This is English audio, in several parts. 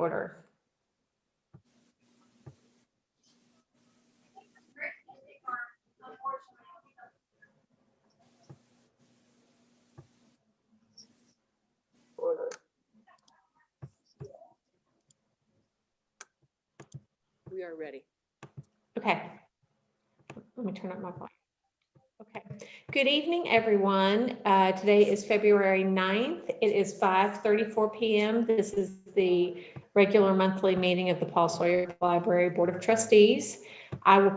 order. We are ready. Okay. Let me turn up my volume. Okay. Good evening, everyone. Today is February 9th. It is 5:34 p.m. This is the regular monthly meeting of the Paul Sawyer Library Board of Trustees. I'm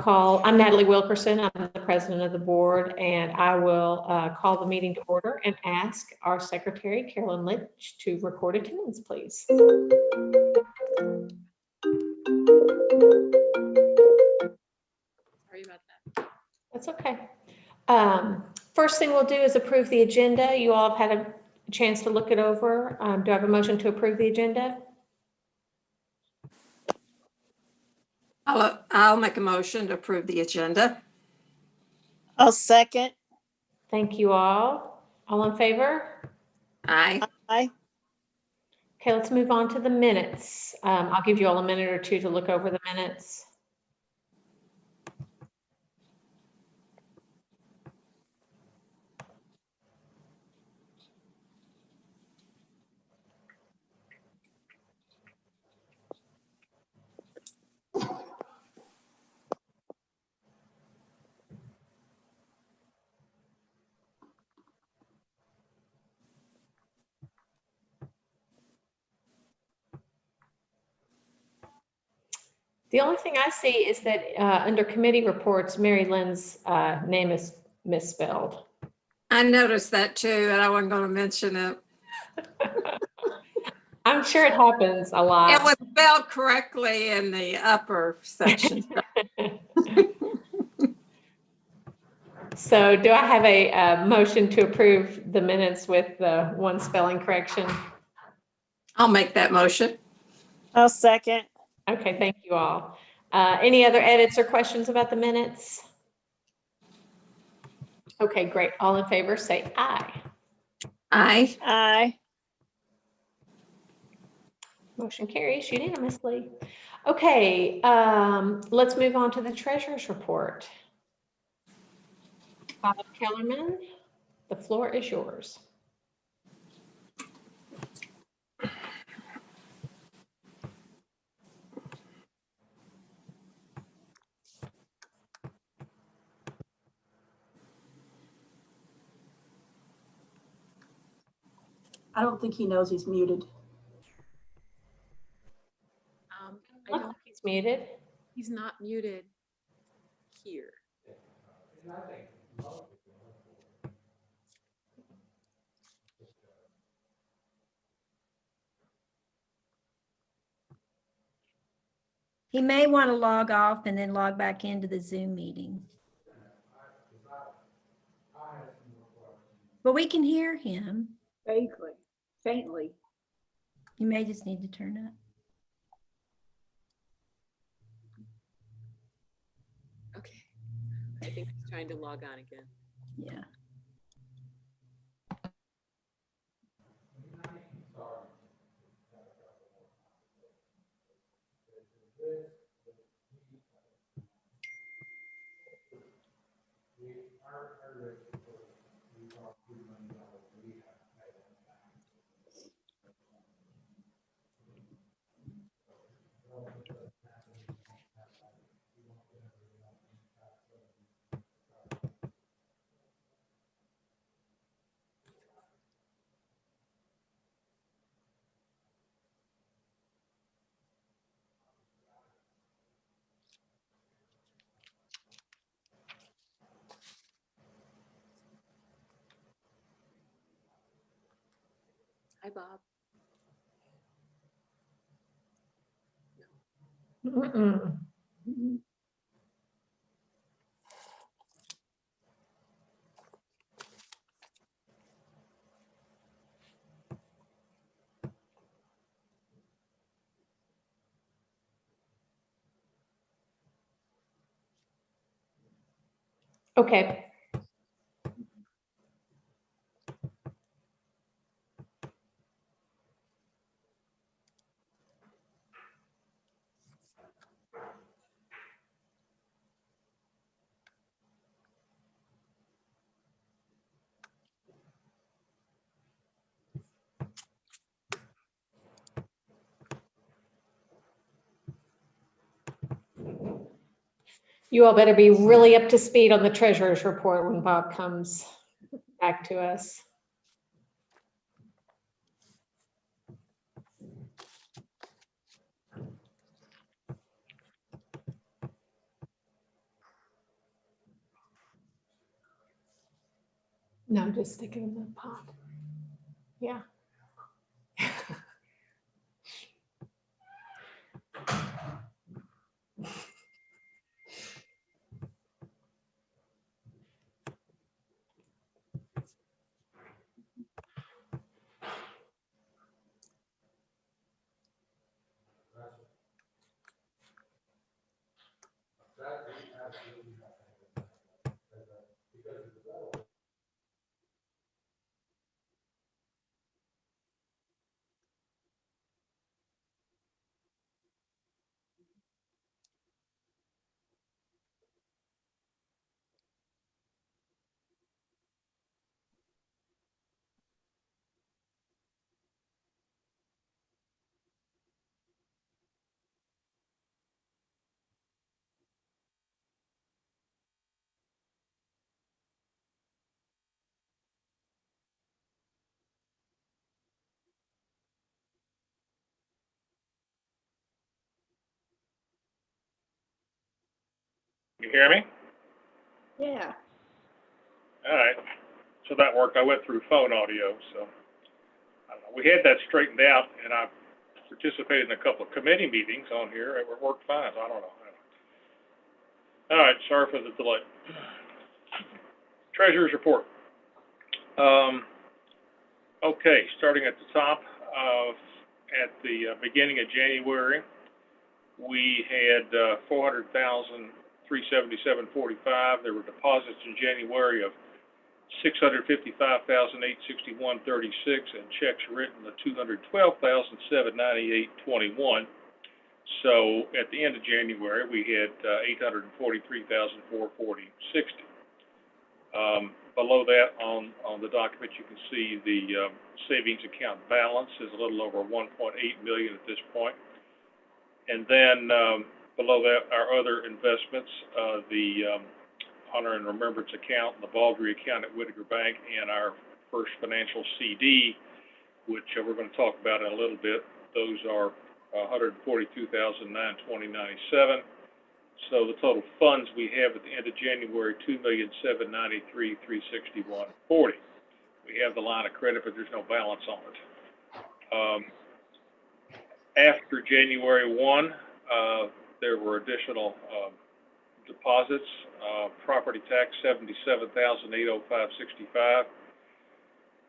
Natalie Wilkerson. I'm the president of the board, and I will call the meeting to order and ask our secretary, Carolyn Litch, to record attendance, please. Sorry about that. That's okay. First thing we'll do is approve the agenda. You all have had a chance to look it over. Do I have a motion to approve the agenda? I'll make a motion to approve the agenda. I'll second. Thank you all. All in favor? Aye. Aye. Okay, let's move on to the minutes. I'll give you all a minute or two to look over the minutes. The only thing I see is that under committee reports, Mary Lynn's name is misspelled. I noticed that too, and I wasn't going to mention it. I'm sure it happens a lot. It was spelled correctly in the upper section. So do I have a motion to approve the minutes with the one spelling correction? I'll make that motion. I'll second. Okay, thank you all. Any other edits or questions about the minutes? Okay, great. All in favor, say aye. Aye. Aye. Motion carries unanimously. Okay, let's move on to the treasurer's report. Bob Kellerman, the floor is yours. I don't think he knows he's muted. I don't. He's muted. He's not muted here. He may want to log off and then log back into the Zoom meeting. But we can hear him. Vaguely, faintly. You may just need to turn up. Okay. I think he's trying to log on again. Yeah. Hi, Bob. Mm-mm. Okay. You all better be really up to speed on the treasurer's report when Bob comes back to us. No, just stick it in the pot. Yeah. You hear me? Yeah. All right. So that worked. I went through phone audio, so I don't know. We had that straightened out, and I participated in a couple of committee meetings on here. It worked fine. So I don't know. All right. Sorry for the delay. Treasurer's report. Okay. Starting at the top, at the beginning of January, we had 400,377.45. There were deposits in January of 655,861.36, and checks written of 212,798.21. So at the end of January, we had 843,440.60. Below that, on the document, you can see the savings account balance is a little over 1.8 million at this point. And then below that, our other investments, the Honor and Remembrance account, the Baldry account at Whittaker Bank, and our First Financial CD, which we're going to talk about in a little bit. Those are 142,920.97. So the total funds we have at the end of January, 2,793,361.40. We have the line of credit, but there's no balance on it. After January 1, there were additional deposits. Property tax, $77,805.65.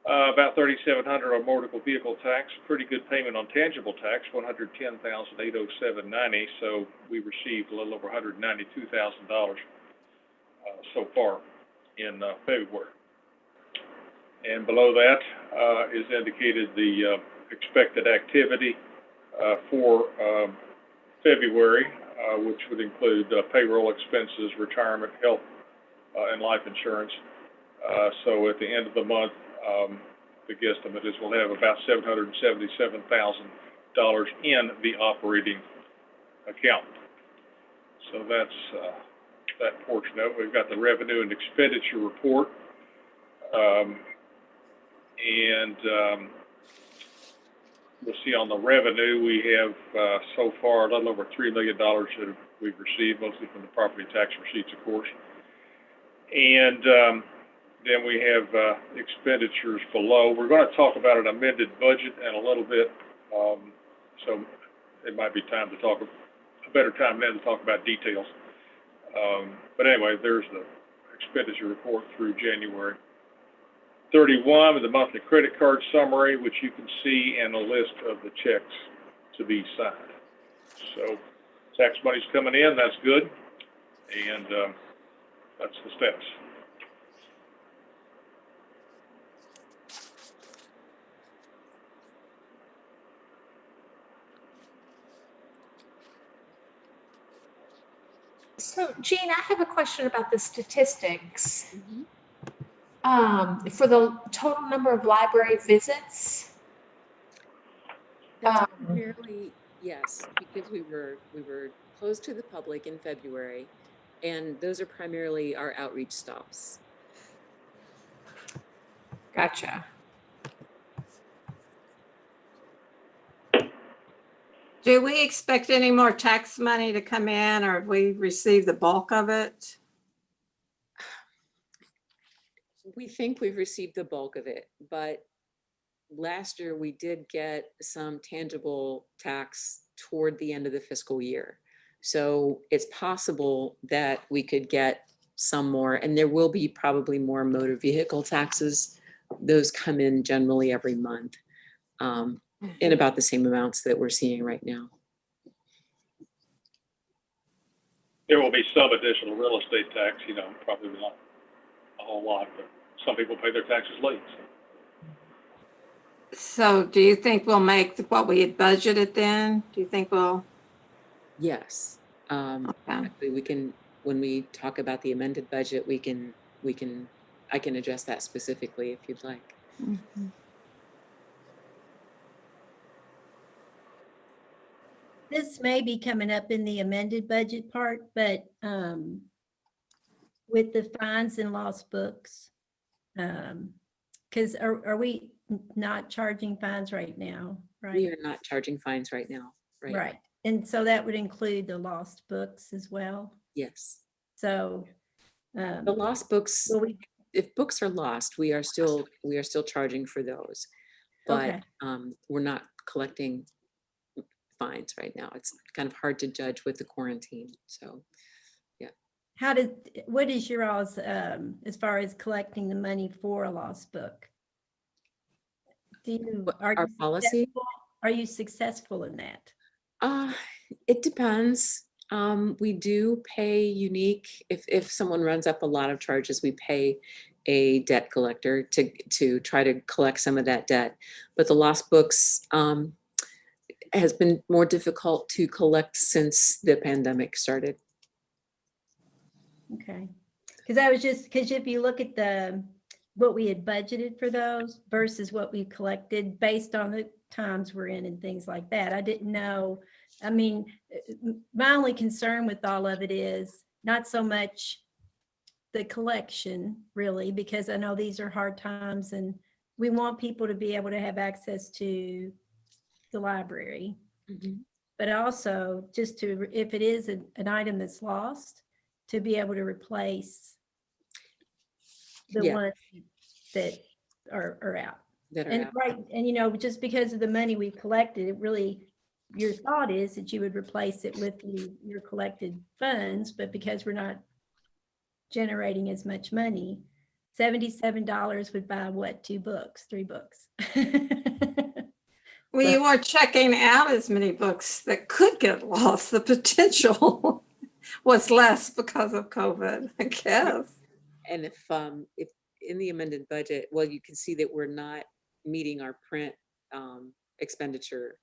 About $3,700 on motor vehicle tax. Pretty good payment on tangible tax, $110,807.90. So we received a little over $192,000 so far in February. And below that is indicated the expected activity for February, which would include payroll expenses, retirement, health, and life insurance. So at the end of the month, the guesstimate is we'll have about $777,000 in the operating account. So that's that portion of it. We've got the revenue and expenditure report. We'll see on the revenue, we have so far a little over $3 million that we've received, mostly from the property tax receipts, of course. And then we have expenditures below. We're going to talk about an amended budget in a little bit, so it might be time to talk, a better time then to talk about details. But anyway, there's the expenditure report through January 31 with the monthly credit card summary, which you can see, and a list of the checks to be signed. So tax money's coming in, that's good, and that's the status. So Jean, I have a question about the statistics. Mhm. For the total number of library visits. That's primarily, yes, because we were closed to the public in February. And those are primarily our outreach stops. Gotcha. Do we expect any more tax money to come in, or have we received the bulk of it? We think we've received the bulk of it, but last year we did get some tangible tax toward the end of the fiscal year. So it's possible that we could get some more, and there will be probably more motor vehicle taxes. Those come in generally every month, in about the same amounts that we're seeing right now. There will be some additional real estate tax, probably not a whole lot, but some people pay their taxes late. So do you think we'll make what we had budgeted then? Do you think we'll? Yes. Okay. Actually, we can, when we talk about the amended budget, I can address that specifically if you'd like. Mhm. This may be coming up in the amended budget part, but with the fines and lost books, because are we not charging fines right now, We right? are not charging fines right now, right? Right, and so that would include the lost books as well. Yes. So, The lost books, will we, if books are lost, we are still charging for those. But okay, we're not collecting fines right now. It's kind of hard to judge with the quarantine. So what is your all's, as far as collecting the money for a lost book? Are our you policy, successful? Are you successful in that? it depends. We do pay unique, if someone runs up a lot of charges, we pay a debt collector to try to collect some of that debt. But the lost books has been more difficult to collect since the pandemic started. Okay, because if you look at what we had budgeted for those versus what we collected based on the times we're in and things like that, I didn't know. I mean, my only concern with all of it is not so much the collection really, because I know these are hard times and we want people to be able to have access to the library, but also just to, if it is an item that's lost, to be able to replace the Yeah. ones that are out. That are And out. right, and just because of the money we've collected, it really, your thought is that you would replace it with your collected funds, but because we're not generating as much money, $77 would buy what, 2 books, 3 books? Well, you weren't checking out as many books that could get lost. The potential was less because of COVID, I guess. And if in the amended budget, well, you can see that we're not meeting our print expenditure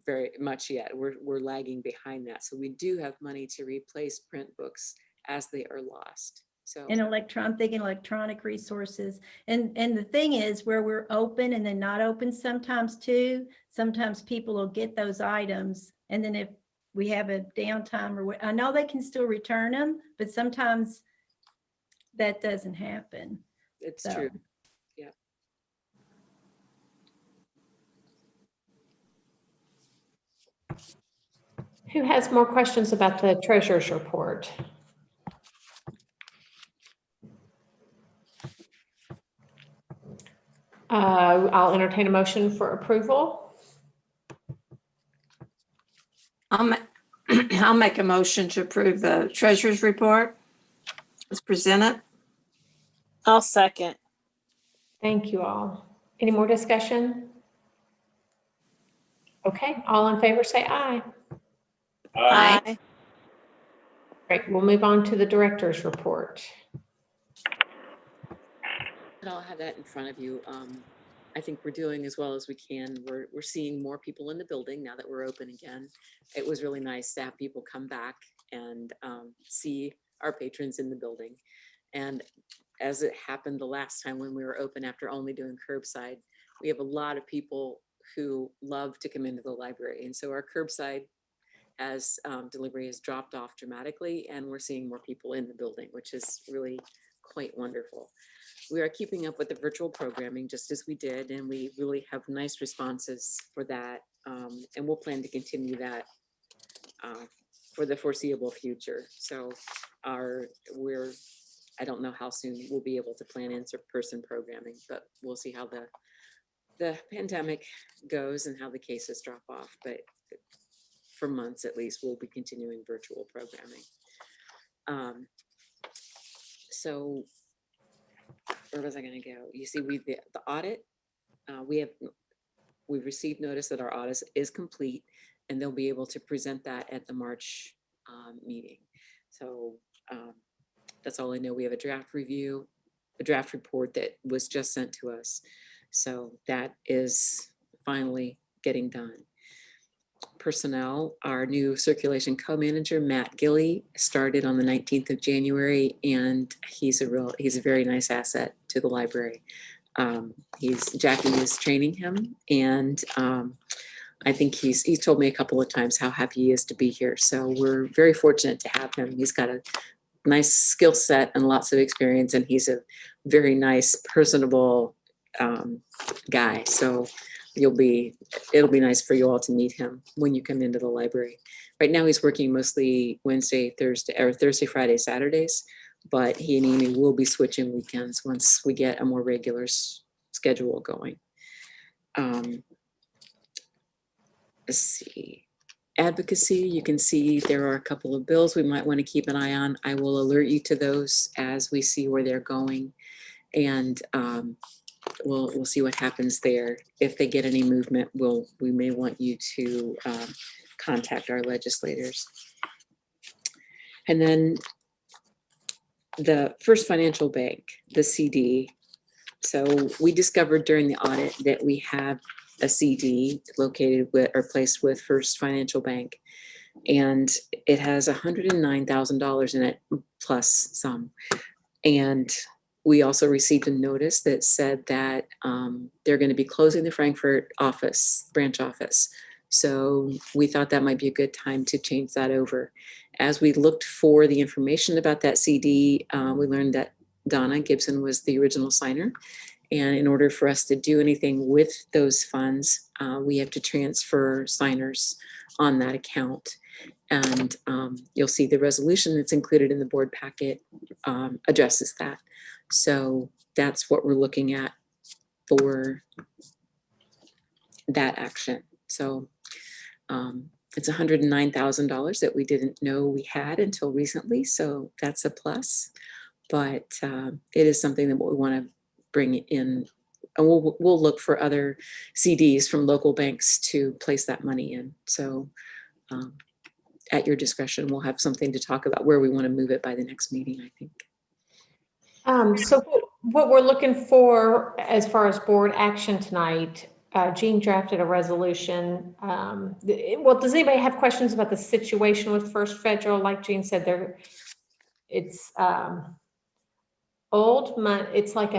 very much yet. We're lagging behind that. So we do have money to replace print books as they are lost. So And I'm thinking electronic resources. And the thing is, where we're open and then not open sometimes too, sometimes people will get those items. And then if we have a downtime or I know they can still return them, but sometimes that doesn't happen. it's So. true. Who has more questions about the treasurer's report? I'll entertain a motion for approval. I'll make a motion to approve the treasurer's report as presented. I'll second. Thank you all. Any more discussion? Okay, all in favor say aye. Aye. Great, we'll move on to the director's report. And I'll have that in front of you. I think we're doing as well as we can. We're seeing more people in the building now that we're open again. It was really nice to have people come back and see our patrons in the building. And as it happened the last time when we were open after only doing curbside, we have a lot of people who love to come into the library. And so our curbside as delivery has dropped off dramatically, and we're seeing more people in the building, which is really quite wonderful. We are keeping up with the virtual programming just as we did, and we really have nice responses for that. And we'll plan to continue that for the foreseeable future. So I don't know how soon we'll be able to plan in-person programming, but we'll see how the pandemic goes and how the cases drop off. But for months at least, we'll be continuing virtual programming. So where was I going to go? You see, the audit, we've received notice that our audit is complete, and they'll be able to present that at the March meeting. So that's all I know. We have a draft review, a draft report that was just sent to us. So that is finally getting done. Personnel, our new circulation co-manager, Matt Gilly, started on the 19th of January, and he's a very nice asset to the library. Jackie is training him, and I think he's told me a couple of times how happy he is to be here. So we're very fortunate to have him. He's got a nice skill set and lots of experience, and he's a very nice, personable guy. So it'll be nice for you all to meet him when you come into the library. Right now he's working mostly Thursday, Friday, Saturdays, but he and Amy will be switching weekends once we get a more regular schedule going. Let's see. Advocacy, you can see there are a couple of bills we might want to keep an eye on. I will alert you to those as we see where they're going, and we'll see what happens there. If they get any movement, we may want you to contact our legislators. And then the First Financial Bank, the CD. So we discovered during the audit that we have a CD located with or placed with First Financial Bank, and it has $109,000 in it plus some. And we also received a notice that said that they're going to be closing the Frankfurt branch office. So we thought that might be a good time to change that over. As we looked for the information about that CD, we learned that Donna Gibson was the original signer. And in order for us to do anything with those funds, we have to transfer signers on that account. And you'll see the resolution that's included in the board packet addresses that. So that's what we're looking at for that action. So it's $109,000 that we didn't know we had until recently. So that's a plus, but it is something that we want to bring in, and we'll look for other CDs from local banks to place that money in. So at your discretion, we'll have something to talk about where we want to move it by the next meeting, I think. So what we're looking for as far as board action tonight, Jean drafted a resolution. Well, does anybody have questions about the situation with First Federal? Like Jean said, it's old money. It's like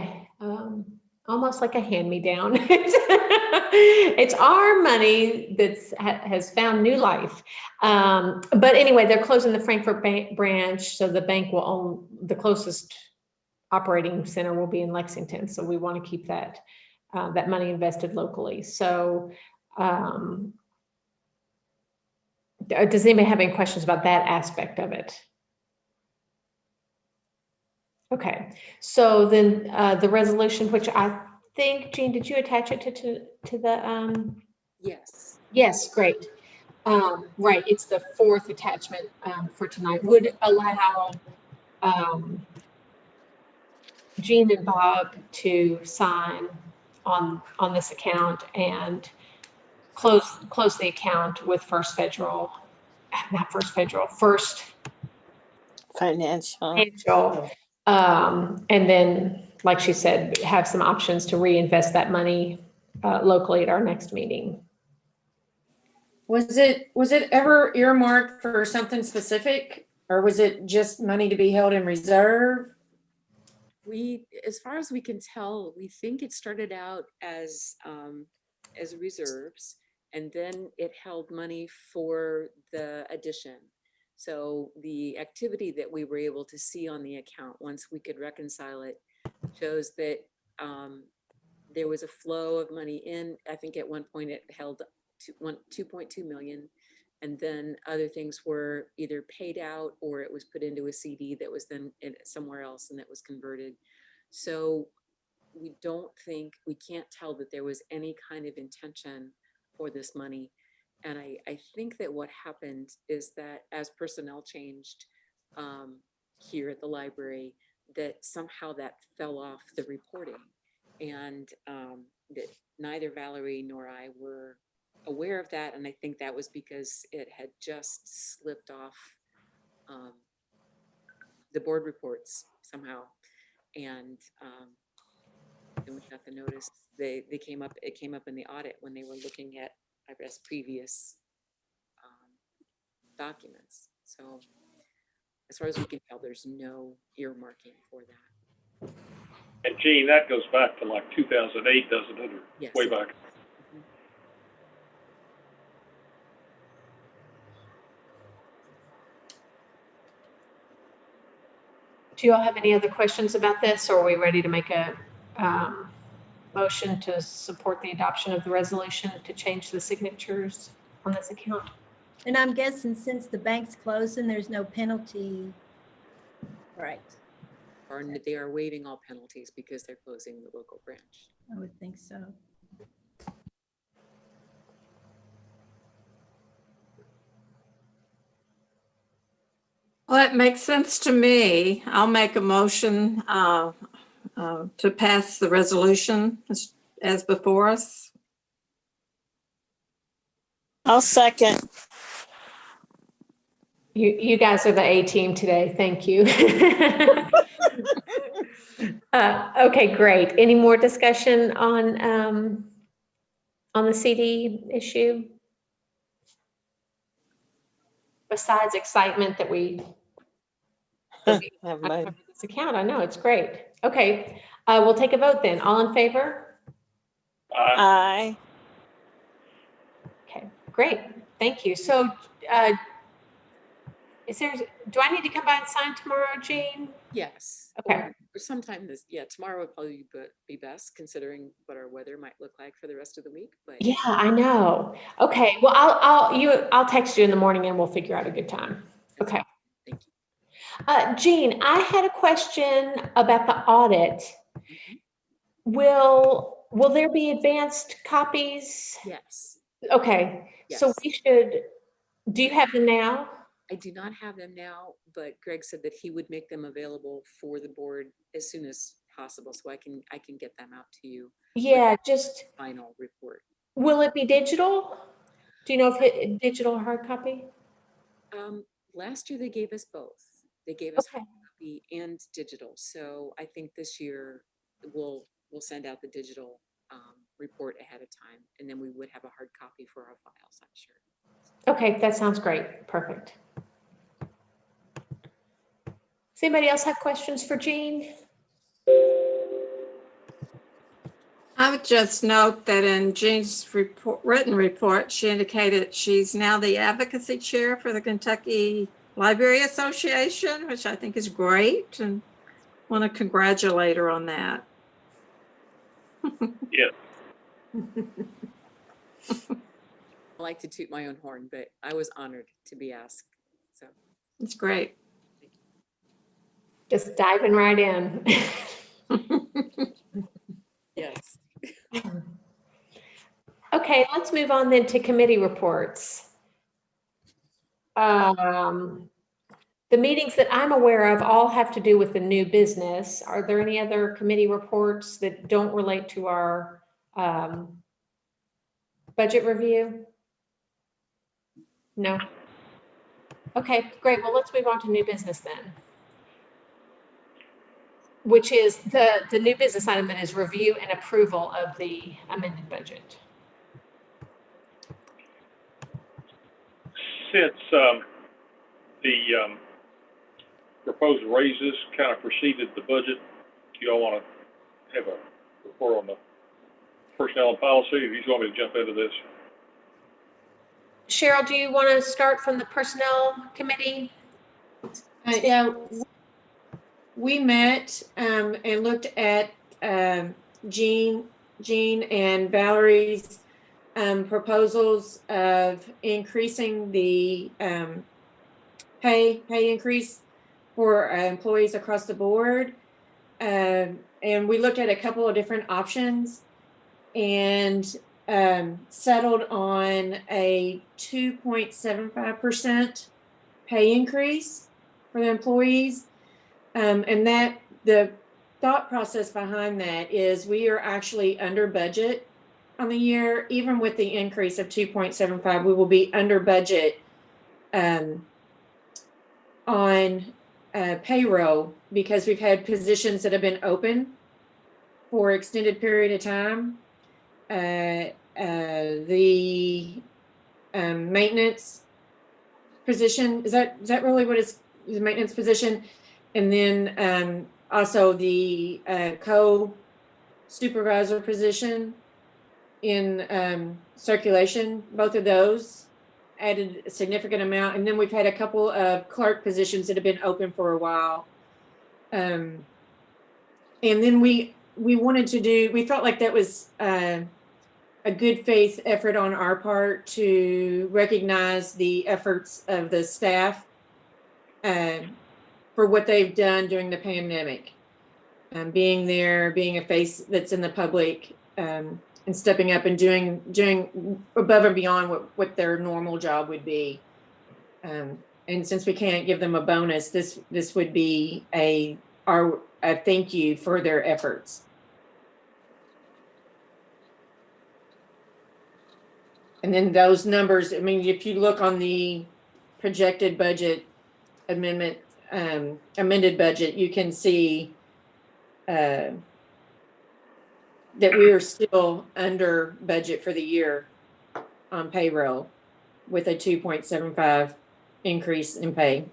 almost like a hand-me-down. It's our money has found new life. But anyway, they're closing the Frankfurt branch, so the bank will own the closest operating center will be in Lexington. So we want to keep that money invested locally. So does anybody have any questions about that aspect of it? Okay, so then the resolution, which I think, Jean, did you attach it to the? Yes. Yes, great. Right, it's the fourth attachment for tonight. Would allow Jean and Bob to sign on this account and close the account with First Financial. And then, like she said, have some options to reinvest that money locally at our next meeting. Was it ever earmarked for something specific, or was it just money to be held in reserve? As far as we can tell, we think it started out as reserves, And then it held money for the addition. So the activity that we were able to see on the account, once we could reconcile it, shows that there was a flow of money in. I think at one point it held 2.2 million. And then other things were either paid out or it was put into a CD that was then somewhere else and that was converted. So we can't tell that there was any kind of intention for this money. And I think that what happened is that as personnel changed here at the library, that somehow that fell off the reporting. And that neither Valerie nor I were aware of that. And I think that was because it had just slipped off the board reports somehow. And then we got the notice. It came up in the audit when they were looking at, I guess, previous documents. So as far as we can tell, there's no earmarking for that. And Gene, that goes back to like 2008, doesn't it? Or Yes. way back. Mhm. Do you all have any other questions about this, or are we ready to make a motion to support the adoption of the resolution to change the signatures on this account? And I'm guessing since the bank's closing, there's no penalty. Right, Or they are waiving all penalties because they're closing the local branch. I would think so. Well, that makes sense to me. I'll make a motion to pass the resolution as before us. I'll second. You guys are the A team today. Thank you. Okay, great. Any more discussion on the CD issue? Besides excitement that we Have mine. covered this account, I know, it's great. Okay, we'll take a vote then. All in favor? Aye. Okay, great. Thank you. So, do I need to come by and sign tomorrow, Jean? Yes. Okay. Or sometime tomorrow would probably be best considering what our weather might look like for the rest of the week. But Yeah, I know. Okay, well, I'll text you in the morning and we'll figure out a good time. that's Okay. fine. Thank you. Jean, I had a question about the audit. Mhm. Will there be advanced copies? Yes. Okay, so Yes. do you have them now? I do not have them now, but Greg said that he would make them available for the board as soon as possible, so I can get them out to you. Yeah, with just, the final report. will it be digital? Do you know if it digital or hard copy? Last year they gave us both. They gave us Okay. hard copy and digital. So I think this year we'll send out the digital report ahead of time, and then we would have a hard copy for our files, I'm sure. Okay, that sounds great. Perfect. Does anybody else have questions for Jean? I would just note that in Jean's written report, she indicated she's now the advocacy chair for the Kentucky Library Association, which I think is great, and want to congratulate her on that. Yes. I like to toot my own horn, but I was honored to be asked. So It's great. Just diving right in. yes. Okay, let's move on then to committee reports. The meetings that I'm aware of all have to do with the new business. Are there any other committee reports that don't relate to our budget review? No? Okay, great. Well, let's move on to new business then. Which is the new business item that is review and approval of the amended budget. Since the proposed raises kind of preceded the budget, do y'all want to have a report on the personnel and policy, or do you want me to jump into this? Cheryl, do you want to start from the Personnel Committee? Yeah, we met and looked at Jean and Valerie's proposals of increasing the pay increase for employees across the board. And we looked at a couple of different options and settled on a 2.75% pay increase for the employees. And that the thought process behind that is we are actually under budget on the year. Even with the increase of 2.75, we will be under budget on payroll because we've had positions that have been open for extended period of time. The maintenance position, is that really what is the maintenance position? And then also the co-supervisor position in circulation, both of those added a significant amount. And then we've had a couple of clerk positions that have been open for a while. And then we wanted to do, we felt like that was a good faith effort on our part to recognize the efforts of the staff for what they've done during the pandemic. Being there, being a face that's in the public, and stepping up and doing above and beyond what their normal job would be. And since we can't give them a bonus, this would be a thank you for their efforts. And then those numbers, I mean, if you look on the projected budget amendment, amended budget, you can see that we are still under budget for the year on payroll with a 2.75 increase in pay.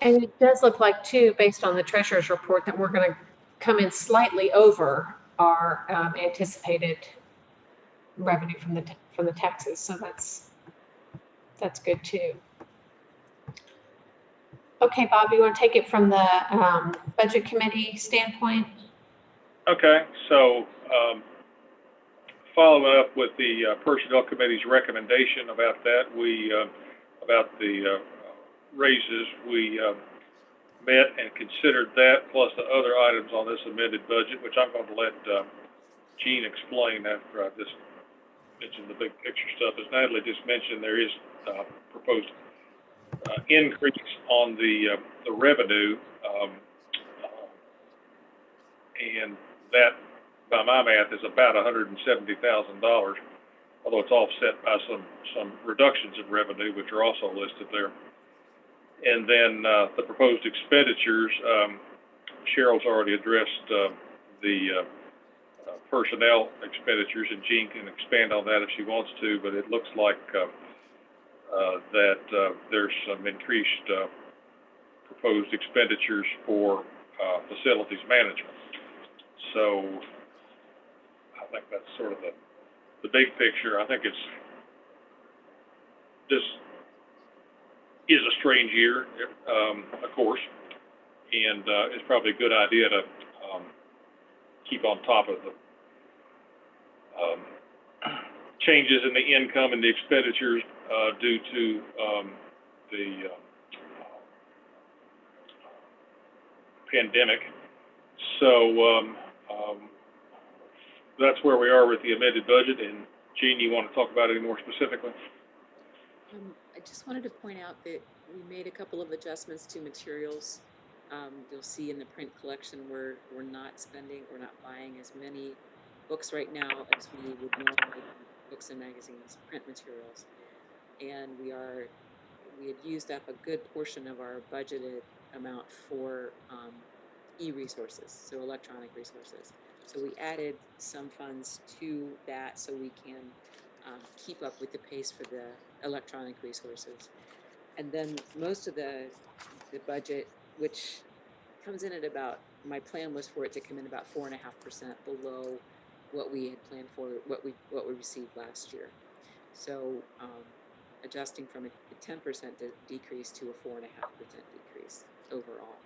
And it does look like too, based on the treasurer's report, that we're going to come in slightly over our anticipated revenue from the taxes. So that's good too. Okay, Bob, you want to take it from the budget committee standpoint? Okay, so following up with the Personnel Committee's recommendation about that, about the raises, we met and considered that, plus the other items on this amended budget, which I'm going to let Jean explain after I just mention the big picture stuff. As Natalie just mentioned, there is proposed increase on the revenue, and that, by my math, is about $170,000, although it's offset by some reductions in revenue, which are also listed there. And then the proposed expenditures, Cheryl's already addressed the personnel expenditures, and Jean can expand on that if she wants to, but it looks like that there's some increased proposed expenditures for facilities management. So I think that's sort of the big picture. I think this is a strange year, of course, and it's probably a good idea to keep on top of the changes in the income and the expenditures due to the pandemic. So that's where we are with the amended budget. And Jean, you want to talk about it any more specifically? I just wanted to point out that we made a couple of adjustments to materials. You'll see in the print collection we're not buying as many books right now as we would normally, books and magazines, print materials. And we had used up a good portion of our budgeted amount for e-resources, so electronic resources. So we added some funds to that so we can keep up with the pace for the electronic resources. And then most of the budget, which comes in at about my plan was for it to come in about 4.5% below what we had planned for, what we received last year. So adjusting from a 10% decrease to a 4.5% decrease overall.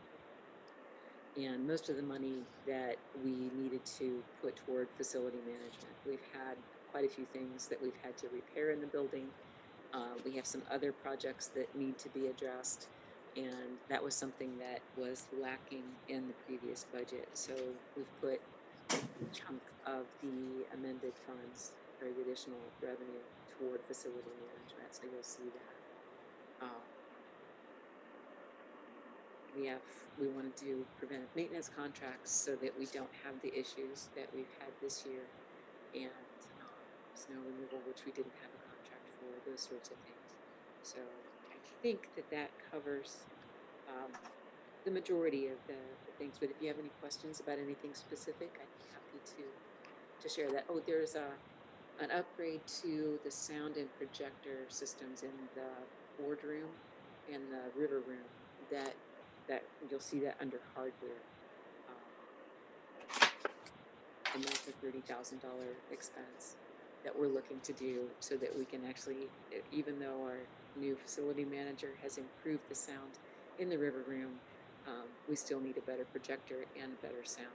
And most of the money that we needed to put toward facility management. We've had quite a few things that we've had to repair in the building. We have some other projects that need to be addressed, and that was something that was lacking in the previous budget. So we've put a chunk of the amended funds or the additional revenue toward facility management. So you'll see that. We want to do preventive maintenance contracts so that we don't have the issues that we've had this year, and snow removal, which we didn't have a contract for, those sorts of things. So I think that covers the majority of the things. But if you have any questions about anything specific, I'd be happy to share that. Oh, there's an upgrade to the sound and projector systems in the boardroom and the river room that you'll see that under hardware. And that's a $30,000 expense that we're looking to do so that we can actually, even though our new facility manager has improved the sound in the river room, we still need a better projector and better sound,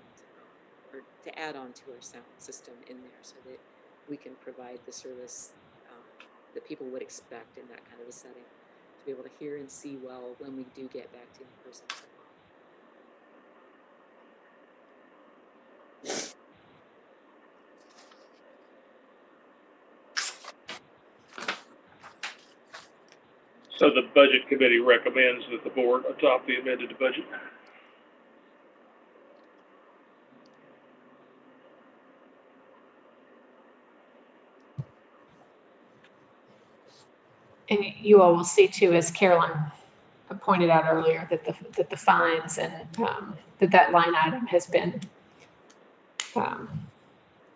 or to add on to our sound system in there so that we can provide the service that people would expect in that kind of a setting, to be able to hear and see well when we do get back to in-person. So the budget committee recommends that the board adopt the amended budget. And you all will see too, as Carolyn pointed out earlier, that the fines and that line item has been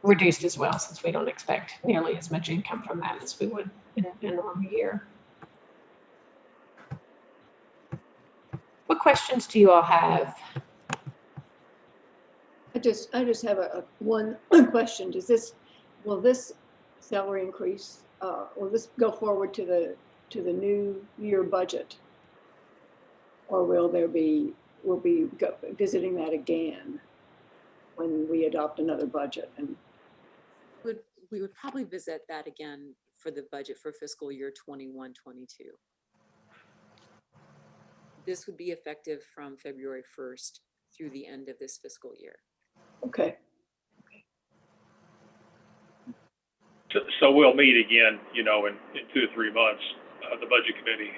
reduced as well, since we don't expect nearly as much income from that as we would in a normal year. What questions do you all have? I just have one question. Will this salary increase, will this go forward to the new year budget? Or we'll be visiting that again when we adopt another budget? And we would probably visit that again for the budget for fiscal year 21-22. This would be effective from February 1st through the end of this fiscal year. okay. So we'll meet again, in 2 to 3 months, the budget committee,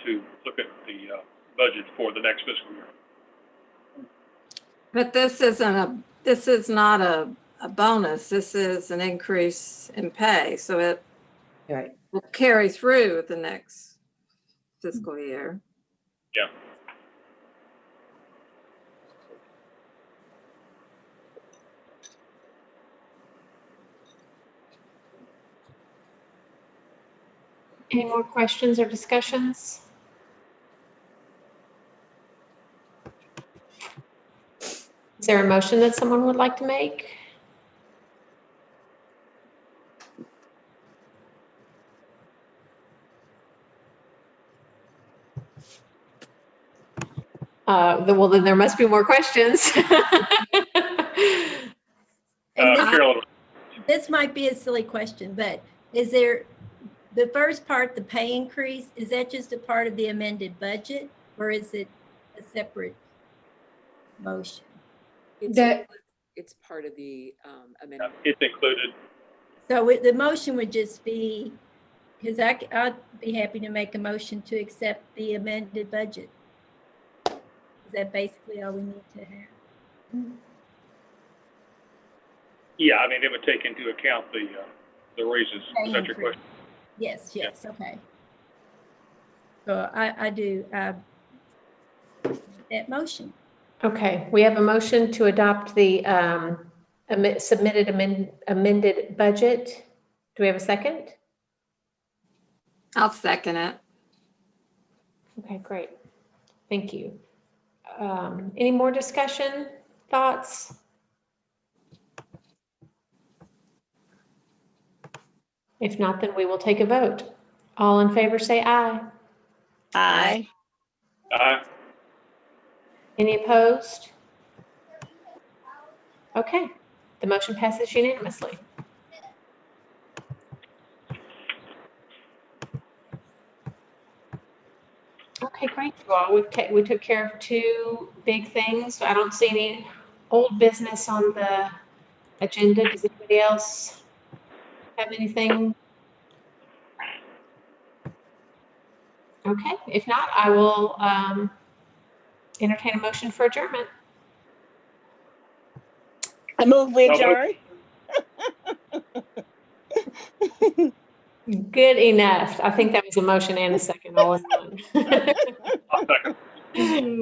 to look at the budget for the next fiscal year. But this is not a bonus. This is an increase in pay. So it will carry through the next fiscal year. Yeah. Any more questions or discussions? Is there a motion that someone would like to make? Well, then there must be more questions. And Carolyn, this might be a silly question, but is there, the first part, the pay increase, is that just a part of the amended budget, or is it a separate motion? It's part of the amendment. it's included. So the motion would just be, because I'd be happy to make a motion to accept the amended budget. Is that basically all we need to have? Yeah, it would take into account the raises. Is that your question? Yes, okay. So I do that motion. Okay, we have a motion to adopt the submitted amended budget. Do we have a second? I'll second it. Okay, great. Thank you. Any more discussion, thoughts? If not, then we will take a vote. All in favor, say aye. Aye. Aye. Any opposed? Okay, the motion passes unanimously. Okay, great, you all. We took care of two big things. I don't see any old business on the agenda. Does anybody else have anything? Okay, if not, I will entertain a motion for adjournment. I move we So adjourn. Good enough. I think that was a motion and a second all in one. I'll second. Thank